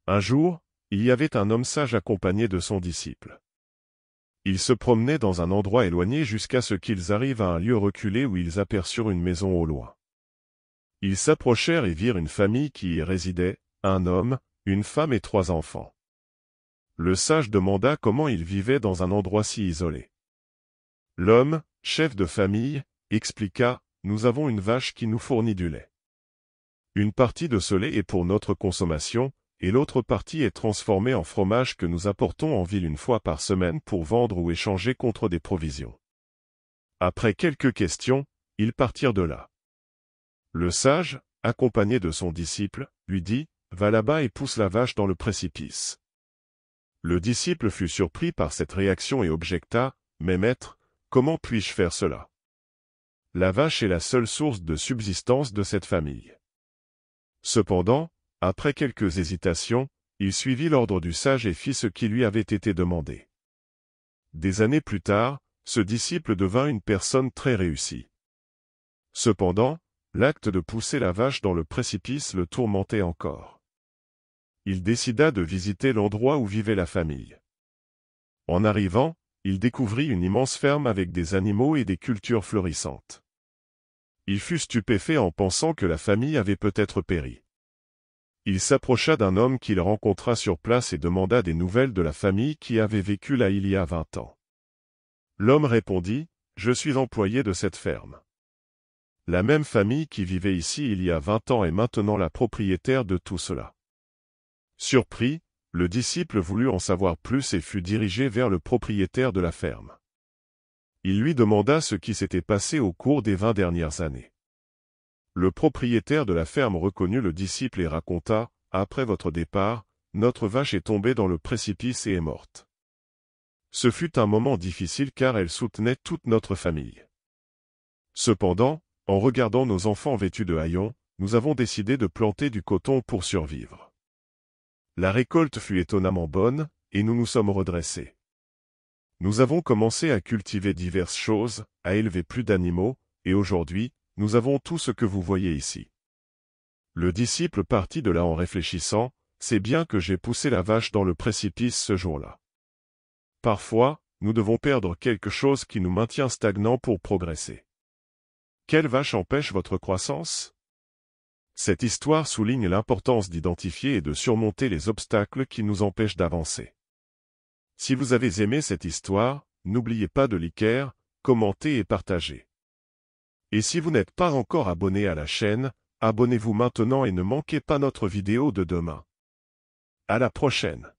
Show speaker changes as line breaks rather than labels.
Un jour, il y avait un homme sage accompagné de son disciple. Ils se promenaient dans un endroit éloigné jusqu'à ce qu'ils arrivent à un lieu reculé où ils aperçurent une maison au loin. Ils s'approchèrent et virent une famille qui y résidait, un homme, une femme et 3 enfants. Le sage demanda comment ils vivaient dans un endroit si isolé. L'homme, chef de famille, expliqua, « Nous avons une vache qui nous fournit du lait. Une partie de ce lait est pour notre consommation, et l'autre partie est transformée en fromage que nous apportons en ville une fois par semaine pour vendre ou échanger contre des provisions. » Après quelques questions, ils partirent de là. Le sage, accompagné de son disciple, lui dit, « Va là-bas et pousse la vache dans le précipice. » Le disciple fut surpris par cette réaction et objecta, « Mais maître, comment puis-je faire cela? La vache est la seule source de subsistance de cette famille. » Cependant, après quelques hésitations, il suivit l'ordre du sage et fit ce qui lui avait été demandé. Des années plus tard, ce disciple devint une personne très réussie. Cependant, l'acte de pousser la vache dans le précipice le tourmentait encore. Il décida de visiter l'endroit où vivait la famille. En arrivant, il découvrit une immense ferme avec des animaux et des cultures florissantes. Il fut stupéfait en pensant que la famille avait peut-être péri. Il s'approcha d'un homme qu'il rencontra sur place et demanda des nouvelles de la famille qui avait vécu là il y a 20 ans. L'homme répondit, « Je suis employé de cette ferme. La même famille qui vivait ici il y a 20 ans est maintenant la propriétaire de tout cela. » Surpris, le disciple voulut en savoir plus et fut dirigé vers le propriétaire de la ferme. Il lui demanda ce qui s'était passé au cours des 20 dernières années. Le propriétaire de la ferme reconnut le disciple et raconta, « Après votre départ, notre vache est tombée dans le précipice et est morte. Ce fut un moment difficile car elle soutenait toute notre famille. Cependant, en regardant nos enfants vêtus de haillons, nous avons décidé de planter du coton pour survivre. La récolte fut étonnamment bonne, et nous nous sommes redressés. Nous avons commencé à cultiver diverses choses, à élever plus d'animaux, et aujourd'hui, nous avons tout ce que vous voyez ici. » Le disciple partit de là en réfléchissant, « C'est bien que j'ai poussé la vache dans le précipice ce jour-là. Parfois, nous devons perdre quelque chose qui nous maintient stagnants pour progresser. Quelle vache empêche votre croissance? » Cette histoire souligne l'importance d'identifier et de surmonter les obstacles qui nous empêchent d'avancer. Si vous avez aimé cette histoire, n'oubliez pas de liker, commenter et partager. Et si vous n'êtes pas encore abonné à la chaîne, abonnez-vous maintenant et ne manquez pas notre vidéo de demain. À la prochaine.